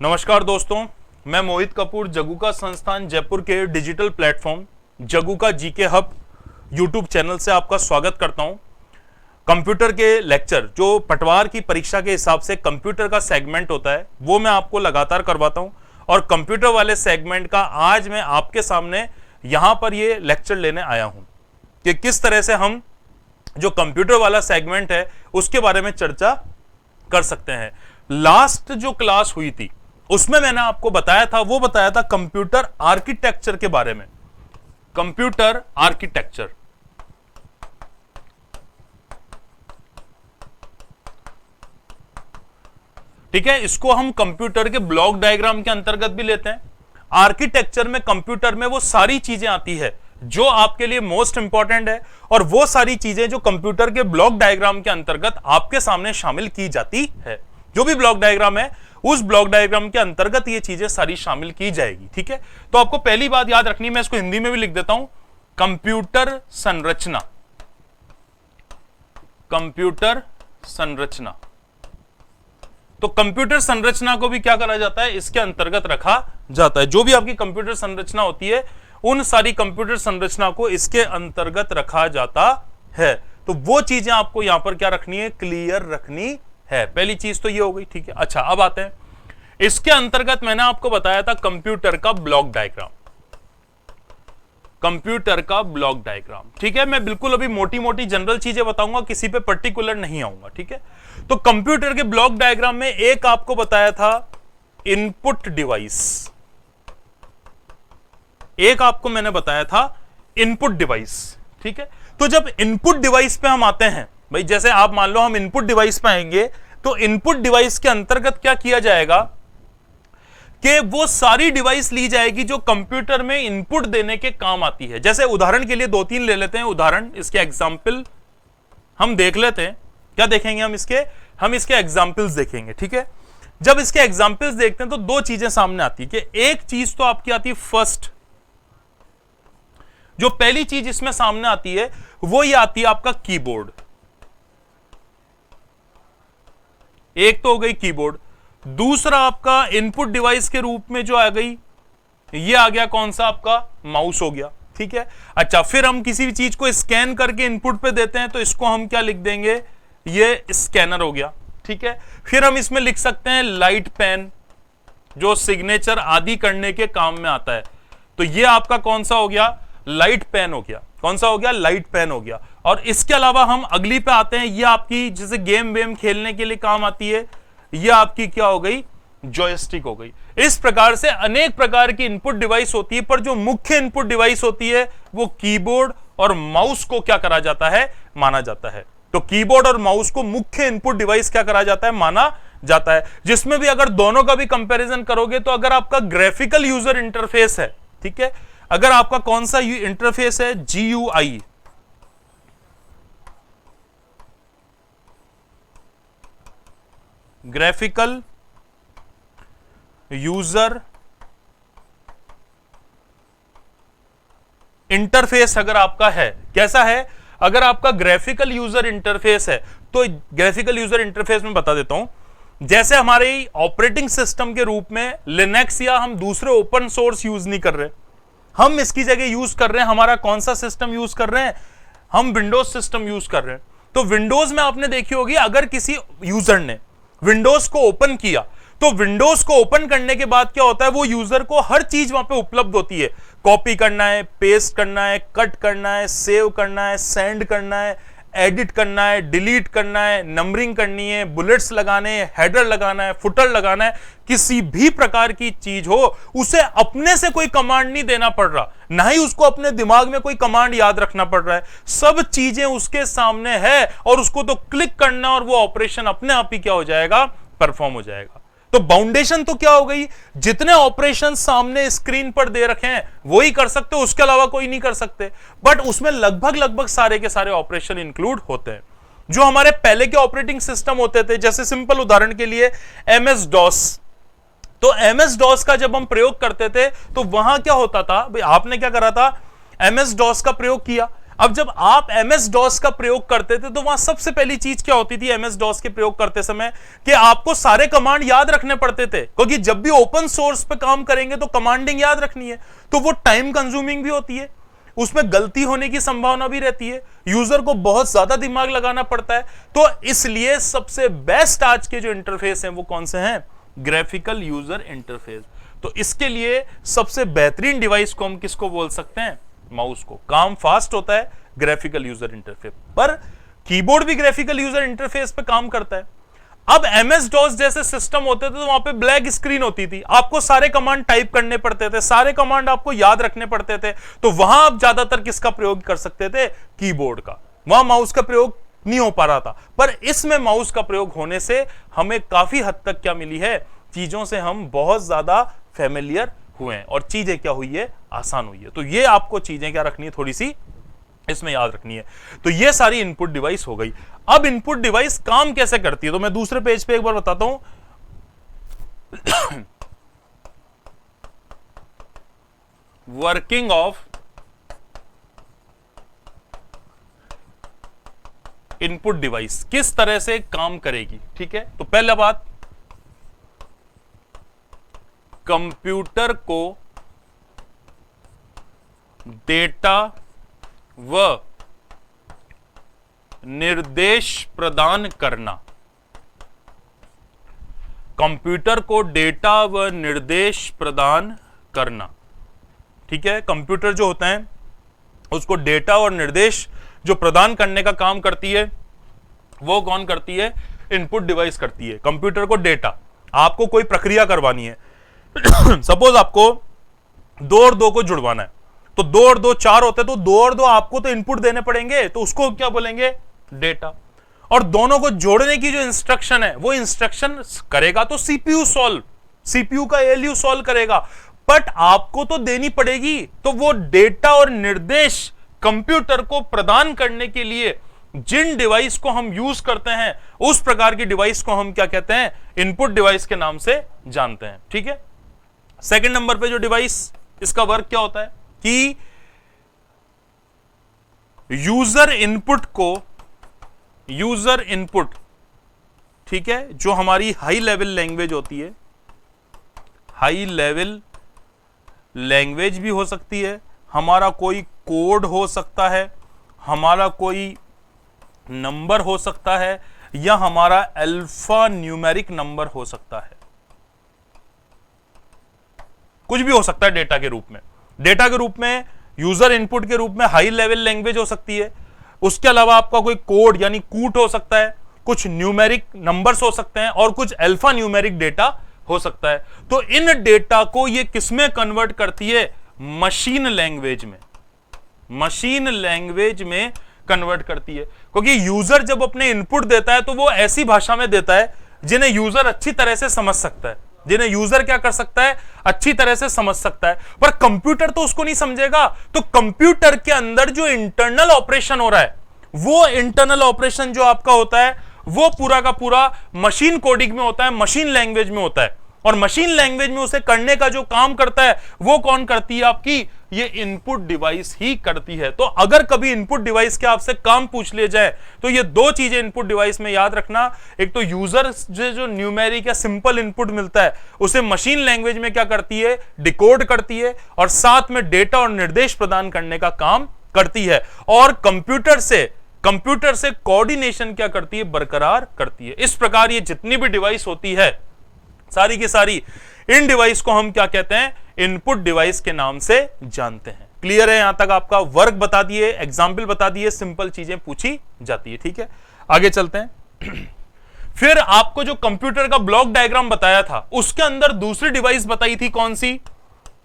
नमस्कार दोस्तों, मैं मोहित कपूर जगुका संस्थान जयपुर के digital platform Jaguka GK hub YouTube channel से आपका स्वागत करता हूं। कंप्यूटर के लेक्चर जो पटवार की परीक्षा के हिसाब से कंप्यूटर का सेगमेंट होता है वो मैं आपको लगातार करवाता हूं और कंप्यूटर वाले सेगमेंट का आज मैं आपके सामने यहां पर ये लेक्चर लेने आया हूं कि किस तरह से हम जो कंप्यूटर वाला सेगमेंट है उसके बारे में चर्चा कर सकते हैं। लास्ट जो क्लास हुई थी उसमें मैंने आपको बताया था कंप्यूटर आर्किटेक्चर के बारे में। कंप्यूटर आर्किटेक्चर, ठीक है, इसको हम कंप्यूटर के ब्लॉक डायग्राम के अंतर्गत भी लेते हैं। आर्किटेक्चर में कंप्यूटर में वो सारी चीजें आती है जो आपके लिए मोस्ट इंपॉर्टेंट है और वो सारी चीजें जो कंप्यूटर के ब्लॉक डायग्राम के अंतर्गत आपके सामने शामिल की जाती है। जो भी ब्लॉक डायग्राम है उस ब्लॉक डायग्राम के अंतर्गत ये चीजें सारी शामिल की जाएगी। ठीक है, तो आपको पहली बात याद रखनी है, मैं इसको हिंदी में भी लिख देता हूं, कंप्यूटर संरचना। कंप्यूटर संरचना, तो कंप्यूटर संरचना को भी क्या करा जाता है, इसके अंतर्गत रखा जाता है। जो भी आपकी कंप्यूटर संरचना होती है उन सारी कंप्यूटर संरचना को इसके अंतर्गत रखा जाता है। तो वो चीजें आपको यहां पर क्या रखनी है, क्लियर रखनी है। पहली चीज तो ये हो गई। ठीक है, अच्छा अब आते हैं इसके अंतर्गत मैंने आपको बताया था कंप्यूटर का ब्लॉक डायग्राम। कंप्यूटर का ब्लॉक डायग्राम, ठीक है, मैं बिल्कुल अभी मोटी मोटी जनरल चीजें बताऊंगा, किसी पे पर्टिकुलर नहीं आऊंगा। ठीक है, तो कंप्यूटर के ब्लॉक डायग्राम में एक आपको बताया था इनपुट डिवाइस, एक आपको मैंने बताया था इनपुट डिवाइस। ठीक है, तो जब इनपुट डिवाइस पे हम आते हैं भाई, जैसे आप मान लो हम इनपुट डिवाइस पे आएंगे तो इनपुट डिवाइस के अंतर्गत क्या किया जाएगा कि वो सारी डिवाइस ली जाएगी जो कंप्यूटर में इनपुट देने के काम आती है। जैसे उदाहरण के लिए दो तीन ले लेते हैं उदाहरण, इसके एग्जाम्पल हम देख लेते हैं। क्या देखेंगे हम इसके एग्जाम्पल्स देखेंगे। ठीक है, जब इसके एग्जाम्पल्स देखते हैं तो दो चीजें सामने आती है कि एक चीज तो आपकी आती है फर्स्ट, जो पहली चीज इसमें सामने आती है वो ये आती है आपका कीबोर्ड। एक तो हो गई कीबोर्ड, दूसरा आपका इनपुट डिवाइस के रूप में जो आ गई ये आ गया कौन सा, आपका माउस हो गया। ठीक है, अच्छा फिर हम किसी भी चीज को स्कैन करके इनपुट पे देते हैं तो इसको हम क्या लिख देंगे, ये स्कैनर हो गया। ठीक है, फिर हम इसमें लिख सकते हैं लाइट पेन जो सिग्नेचर आदि करने के काम में आता है, तो ये आपका कौन सा हो गया, लाइट पेन हो गया। कौन सा हो गया, लाइट पेन हो गया। और इसके अलावा हम अगली पे आते हैं, ये आपकी जैसे गेम वेम खेलने के लिए काम आती है, ये आपकी क्या हो गई, जॉयस्टिक हो गई। इस प्रकार से अनेक प्रकार की इनपुट डिवाइस होती है, पर जो मुख्य इनपुट डिवाइस होती है वो कीबोर्ड और माउस को क्या करा जाता है, माना जाता है। तो कीबोर्ड और माउस को मुख्य इनपुट डिवाइस क्या करा जाता है, माना जाता है। जिसमें भी अगर दोनों का भी कंपैरिजन करोगे तो अगर आपका ग्राफिकल यूजर इंटरफेस है, ठीक है, अगर आपका कौन सा इंटरफेस है, GUI, ग्राफिकल यूजर इंटरफेस अगर आपका है, कैसा है, अगर आपका ग्राफिकल यूजर इंटरफेस है तो ग्राफिकल यूजर इंटरफेस में बता देता हूं, जैसे हमारे ऑपरेटिंग सिस्टम के रूप में लिनक्स या हम दूसरे ओपन सोर्स यूज नहीं कर रहे, हम इसकी जगह यूज कर रहे हैं हमारा कौन सा सिस्टम यूज कर रहे हैं, हम विंडोज सिस्टम यूज कर रहे हैं। तो विंडोज में आपने देखी होगी अगर किसी यूजर ने विंडोज को ओपन किया तो विंडोज को ओपन करने के बाद क्या होता है, वो यूजर को हर चीज वहां पे उपलब्ध होती है। कॉपी करना है, पेस्ट करना है, कट करना है, सेव करना है, सेंड करना है, एडिट करना है, डिलीट करना है, नंबरिंग करनी है, बुलेट्स लगाने हैं, हेडर लगाना है, फुटर लगाना है, किसी भी प्रकार की चीज हो उसे अपने से कोई कमांड नहीं देना पड़ रहा, ना ही उसको अपने दिमाग में कोई कमांड याद रखना पड़ रहा है। सब चीजें उसके सामने है और उसको तो क्लिक करना और वो ऑपरेशन अपने आप ही क्या हो जाएगा, परफॉर्म हो जाएगा। तो बाउंडेशन तो क्या हो गई, जितने ऑपरेशन सामने स्क्रीन पर दे रखे हैं वही कर सकते हो, उसके अलावा कोई नहीं कर सकते। बट उसमें लगभग सारे के सारे ऑपरेशन इंक्लूड होते हैं। जो हमारे पहले के ऑपरेटिंग सिस्टम होते थे, जैसे सिंपल उदाहरण के लिए MS DOS, तो MS DOS का जब हम प्रयोग करते थे तो वहां क्या होता था भाई, आपने क्या करा था, MS DOS का प्रयोग किया। अब जब आप एमएस डॉस का प्रयोग करते थे तो वहां सबसे पहली चीज क्या होती थी एमएस डॉस के प्रयोग करते समय, कि आपको सारे कमांड याद रखने पड़ते थे, क्योंकि जब भी ओपन सोर्स पे काम करेंगे तो कमांडिंग याद रखनी है, तो वो टाइम कंज्यूमिंग भी होती है, उसमें गलती होने की संभावना भी रहती है, यूजर को बहुत ज्यादा दिमाग लगाना पड़ता है। तो इसलिए सबसे बेस्ट आज के जो इंटरफेस हैं वो कौन से हैं? Graphical user interface. तो इसके लिए सबसे बेहतरीन डिवाइस को हम किसको बोल सकते हैं? माउस को। काम फास्ट होता है ग्राफिकल यूजर इंटरफेस पर, कीबोर्ड भी ग्राफिकल यूजर इंटरफेस पे काम करता है। अब एमएस डॉस जैसे सिस्टम होते थे तो वहां पे ब्लैक स्क्रीन होती थी, आपको सारे कमांड टाइप करने पड़ते थे, सारे कमांड आपको याद रखने पड़ते थे, तो वहां आप ज्यादातर किसका प्रयोग कर सकते थे? कीबोर्ड का। वहां माउस का प्रयोग नहीं हो पा रहा था, पर इसमें माउस का प्रयोग होने से हमें काफी हद तक क्या मिली है? चीजों से हम बहुत ज्यादा फेमिलियर हुए हैं और चीजें क्या हुई है? आसान हुई है। तो ये आपको चीजें क्या रखनी है? थोड़ी सी इसमें याद रखनी है। तो ये सारी इनपुट डिवाइस हो गई। अब इनपुट डिवाइस काम कैसे करती है तो मैं दूसरे पेज पे एक बार बताता हूं। वर्किंग ऑफ इनपुट डिवाइस किस तरह से काम करेगी, ठीक है। तो पहला बात, कंप्यूटर को डेटा व निर्देश प्रदान करना। कंप्यूटर को डेटा व निर्देश प्रदान करना, ठीक है। कंप्यूटर जो होता है उसको डेटा और निर्देश जो प्रदान करने का काम करती है वो कौन करती है? इनपुट डिवाइस करती है। कंप्यूटर को डेटा, आपको कोई प्रक्रिया करवानी है सपोज आपको 2 और 2 को जुड़वाना है, तो 2 और 2 4 होते हैं, तो 2 और 2 आपको तो इनपुट देने पड़ेंगे, तो उसको क्या बोलेंगे? डेटा। और दोनों को जोड़ने की जो इंस्ट्रक्शन है वो इंस्ट्रक्शन करेगा तो सीपीयू सॉल्व, सीपीयू का एलयू सॉल्व करेगा, बट आपको तो देनी पड़ेगी। तो वो डेटा और निर्देश कंप्यूटर को प्रदान करने के लिए जिन डिवाइस को हम यूज करते हैं उस प्रकार की डिवाइस को हम क्या कहते हैं? इनपुट डिवाइस के नाम से जानते हैं, ठीक है। सेकंड नंबर पे जो डिवाइस, इसका वर्क क्या होता है कि यूजर इनपुट, ठीक है, जो हमारी हाई लेवल लैंग्वेज होती है, हाई लेवल लैंग्वेज भी हो सकती है, हमारा कोई कोड हो सकता है, हमारा कोई नंबर हो सकता है, या हमारा अल्फा न्यूमेरिक नंबर हो सकता है, कुछ भी हो सकता है डेटा के रूप में। डेटा के रूप में, यूजर इनपुट के रूप में हाई लेवल लैंग्वेज हो सकती है, उसके अलावा आपका कोई कोड यानी कूट हो सकता है, कुछ न्यूमेरिक नंबर्स हो सकते हैं और कुछ अल्फा न्यूमेरिक डेटा हो सकता है। तो इन डेटा को ये किसमें कन्वर्ट करती है? मशीन लैंग्वेज में, मशीन लैंग्वेज में कन्वर्ट करती है, क्योंकि यूजर जब अपने इनपुट देता है तो वो ऐसी भाषा में देता है जिन्हें यूजर अच्छी तरह से समझ सकता है, जिन्हें यूजर क्या कर सकता है? अच्छी तरह से समझ सकता है। पर कंप्यूटर तो उसको नहीं समझेगा, तो कंप्यूटर के अंदर जो इंटरनल ऑपरेशन हो रहा है, वो इंटरनल ऑपरेशन जो आपका होता है वो पूरा का पूरा मशीन कोडिंग में होता है, मशीन लैंग्वेज में होता है, और मशीन लैंग्वेज में उसे करने का जो काम करता है वो कौन करती है? आपकी ये इनपुट डिवाइस ही करती है। तो अगर कभी इनपुट डिवाइस के आपसे काम पूछ लिए जाए तो ये 2 चीजें इनपुट डिवाइस में याद रखना। एक तो यूजर जो न्यूमेरिक या सिंपल इनपुट मिलता है उसे मशीन लैंग्वेज में क्या करती है? डिकोड करती है, और साथ में डेटा और निर्देश प्रदान करने का काम करती है, और कंप्यूटर से कोऑर्डिनेशन क्या करती है? बरकरार करती है। इस प्रकार ये जितनी भी डिवाइस होती है सारी की सारी, इन डिवाइस को हम क्या कहते हैं? इनपुट डिवाइस के नाम से जानते हैं। क्लियर है? यहां तक आपका वर्क बता दिए, एग्जाम्पल बता दिए, सिंपल चीजें पूछी जाती है, ठीक है। आगे चलते हैं। फिर आपको जो कंप्यूटर का ब्लॉक डायग्राम बताया था उसके अंदर दूसरी डिवाइस बताई थी, कौन सी?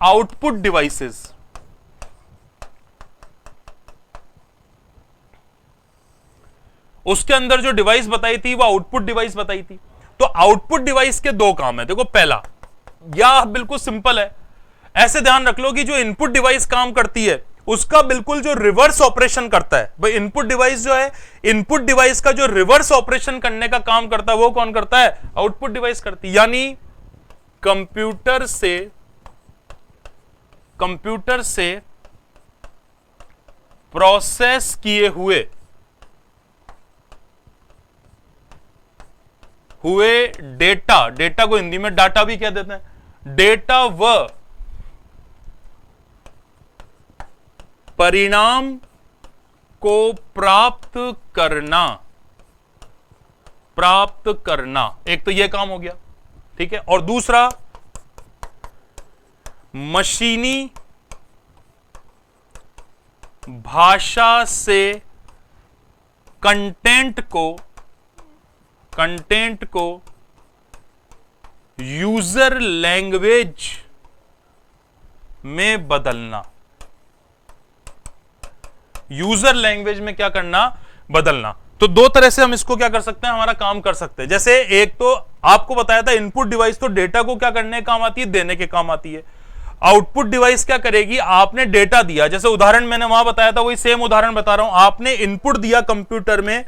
Output devices. उसके अंदर जो डिवाइस बताई थी वो आउटपुट डिवाइस बताई थी। तो आउटपुट डिवाइस के 2 काम है। देखो, पहला या बिल्कुल सिंपल है, ऐसे ध्यान रख लो कि जो इनपुट डिवाइस काम करती है उसका बिल्कुल जो रिवर्स ऑपरेशन करता है, भाई इनपुट डिवाइस जो है, इनपुट डिवाइस का जो रिवर्स ऑपरेशन करने का काम करता है वो कौन करता है? आउटपुट डिवाइस करती है। यानी कंप्यूटर से प्रोसेस किए हुए डेटा, डेटा को हिंदी में डाटा भी कह देते हैं, डेटा व परिणाम को प्राप्त करना, एक तो यह काम हो गया, ठीक है। और दूसरा, मशीनी भाषा से कंटेंट को यूजर लैंग्वेज में बदलना, यूजर लैंग्वेज में क्या करना, बदलना। तो दो तरह से हम इसको क्या कर सकते हैं, हमारा काम कर सकते हैं। जैसे एक तो आपको बताया था इनपुट डिवाइस तो डेटा को क्या करने के काम आती है, देने के काम आती है। आउटपुट डिवाइस क्या करेगी, आपने डेटा दिया, जैसे उदाहरण मैंने वहां बताया था, वही सेम उदाहरण बता रहा हूं। आपने इनपुट दिया कंप्यूटर में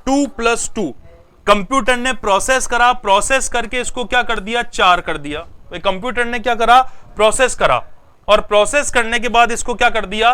2 + 2, कंप्यूटर ने प्रोसेस करा, प्रोसेस करके इसको क्या कर दिया, 4 कर दिया। कंप्यूटर ने क्या करा, प्रोसेस करा, और प्रोसेस करने के बाद इसको क्या कर दिया,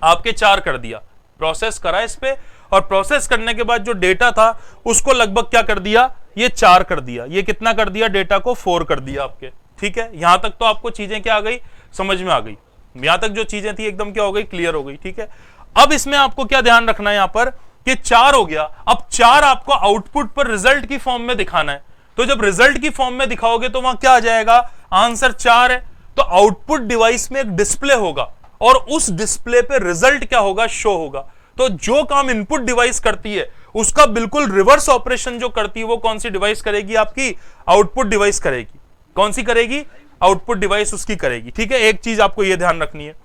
आपके 4 कर दिया। प्रोसेस करा इस पे, और प्रोसेस करने के बाद जो डेटा था उसको लगभग क्या कर दिया, ये 4 कर दिया। ये कितना कर दिया, डेटा को 4 कर दिया आपके, ठीक है। यहां तक तो आपको चीजें क्या आ गई, समझ में आ गई। यहां तक जो चीजें थी एकदम क्या हो गई, क्लियर हो गई, ठीक है। अब इसमें आपको क्या ध्यान रखना है, यहां पर कि 4 हो गया। अब 4 आपको आउटपुट पर रिजल्ट की फॉर्म में दिखाना है। तो जब रिजल्ट की फॉर्म में दिखाओगे तो वहां क्या आ जाएगा, आंसर 4 है। तो आउटपुट डिवाइस में एक डिस्प्ले होगा, और उस डिस्प्ले पे रिजल्ट क्या होगा, शो होगा। तो जो काम इनपुट डिवाइस करती है उसका बिल्कुल रिवर्स ऑपरेशन जो करती है वो कौन सी डिवाइस करेगी, आपकी आउटपुट डिवाइस करेगी। कौन सी करेगी, आउटपुट डिवाइस उसकी करेगी, ठीक है। एक चीज आपको यह ध्यान रखनी है।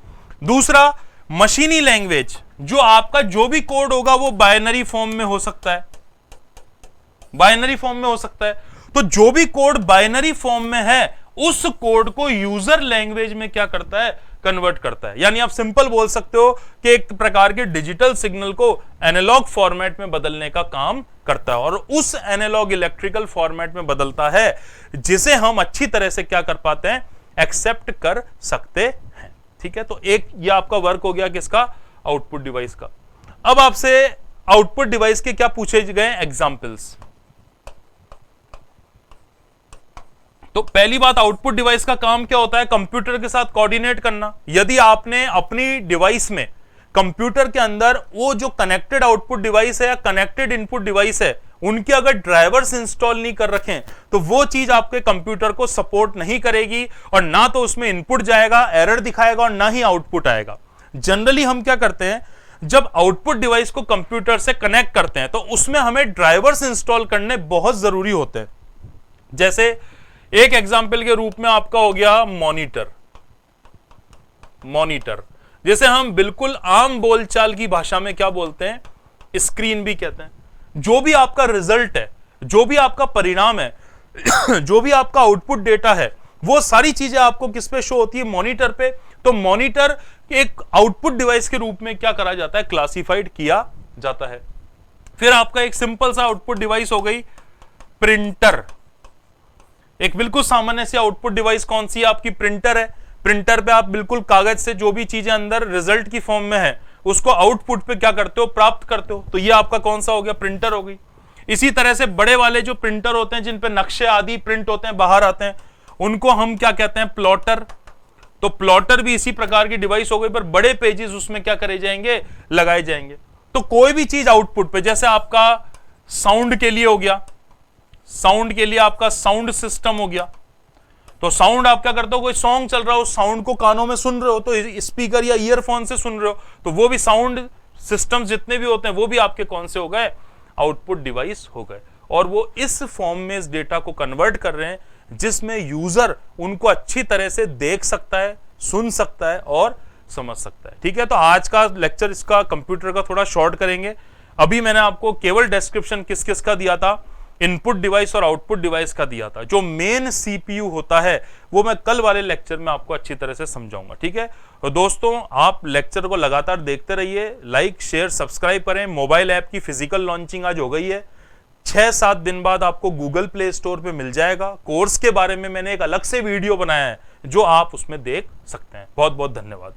दूसरा, मशीनी लैंग्वेज, जो आपका जो भी कोड होगा वो बाइनरी फॉर्म में हो सकता है, बाइनरी फॉर्म में हो सकता है। तो जो भी कोड बाइनरी फॉर्म में है उस कोड को यूजर लैंग्वेज में क्या करता है, कन्वर्ट करता है। यानी आप सिंपल बोल सकते हो कि एक प्रकार के डिजिटल सिग्नल को एनालॉग फॉर्मेट में बदलने का काम करता है, और उस एनालॉग इलेक्ट्रिकल फॉर्मेट में बदलता है जिसे हम अच्छी तरह से क्या कर पाते हैं, एक्सेप्ट कर सकते हैं, ठीक है। तो एक ये आपका वर्क हो गया किसका, आउटपुट डिवाइस का। अब आपसे आउटपुट डिवाइस के क्या पूछे गए, एग्जाम्पल्स। तो पहली बात, आउटपुट डिवाइस का काम क्या होता है, कंप्यूटर के साथ कोऑर्डिनेट करना। यदि आपने अपनी डिवाइस में कंप्यूटर के अंदर वो जो कनेक्टेड आउटपुट डिवाइस है या कनेक्टेड इनपुट डिवाइस है उनके अगर ड्राइवर्स इंस्टॉल नहीं कर रखे तो वो चीज आपके कंप्यूटर को सपोर्ट नहीं करेगी, और ना तो उसमें इनपुट जाएगा, एरर दिखाएगा, और ना ही आउटपुट आएगा। जनरली हम क्या करते हैं, जब आउटपुट डिवाइस को कंप्यूटर से कनेक्ट करते हैं तो उसमें हमें ड्राइवर्स इंस्टॉल करने बहुत जरूरी होते हैं। जैसे एक एग्जाम्पल के रूप में आपका हो गया मॉनिटर। मॉनिटर जैसे हम बिल्कुल आम बोलचाल की भाषा में क्या बोलते हैं, स्क्रीन भी कहते हैं। जो भी आपका रिजल्ट है, जो भी आपका परिणाम है, जो भी आपका आउटपुट डेटा है, वो सारी चीजें आपको किस पे शो होती है, मॉनिटर पे। तो मॉनिटर एक आउटपुट डिवाइस के रूप में क्या करा जाता है, क्लासिफाइड किया जाता है। फिर आपका एक सिंपल सा आउटपुट डिवाइस हो गई प्रिंटर। एक बिल्कुल सामान्य सी आउटपुट डिवाइस कौन सी है, आपकी प्रिंटर है। प्रिंटर पे आप बिल्कुल कागज से जो भी चीजें अंदर रिजल्ट की फॉर्म में है उसको आउटपुट पे क्या करते हो, प्राप्त करते हो। तो ये आपका कौन सा हो गया, प्रिंटर हो गई। इसी तरह से बड़े वाले जो प्रिंटर होते हैं जिन पे नक्शे आदि प्रिंट होते हैं, बाहर आते हैं, उनको हम क्या कहते हैं, प्लॉटर। तो प्लॉटर भी इसी प्रकार की डिवाइस हो गई, पर बड़े पेजेस उसमें क्या करे जाएंगे, लगाए जाएंगे। तो कोई भी चीज आउटपुट पे, जैसे आपका साउंड के लिए हो गया, साउंड के लिए आपका साउंड सिस्टम हो गया। तो साउंड आप क्या करते हो, कोई सॉन्ग चल रहा हो, साउंड को कानों में सुन रहे हो, तो स्पीकर या ईयरफोन से सुन रहे हो, तो वो भी साउंड सिस्टम जितने भी होते हैं वो भी आपके कौन से हो गए, आउटपुट डिवाइस हो गए। और वो इस फॉर्म में इस डेटा को कन्वर्ट कर रहे हैं जिसमें यूजर उनको अच्छी तरह से देख सकता है, सुन सकता है और समझ सकता है। ठीक है, तो आज का लेक्चर इसका कंप्यूटर का थोड़ा शॉर्ट करेंगे। अभी मैंने आपको केवल डिस्क्रिप्शन किस किस का दिया था, इनपुट डिवाइस और आउटपुट डिवाइस का दिया था। जो मेन सीपीयू होता है वो मैं कल वाले लेक्चर में आपको अच्छी तरह से समझाऊंगा। ठीक है, तो दोस्तों आप लेक्चर को लगातार देखते रहिए, लाइक शेयर सब्सक्राइब करें। मोबाइल ऐप की फिजिकल लॉन्चिंग आज हो गई है, 6-7 दिन बाद आपको गूगल प्ले स्टोर पे मिल जाएगा। कोर्स के बारे में मैंने एक अलग से वीडियो बनाया है जो आप उसमें देख सकते हैं। बहुत बहुत धन्यवाद।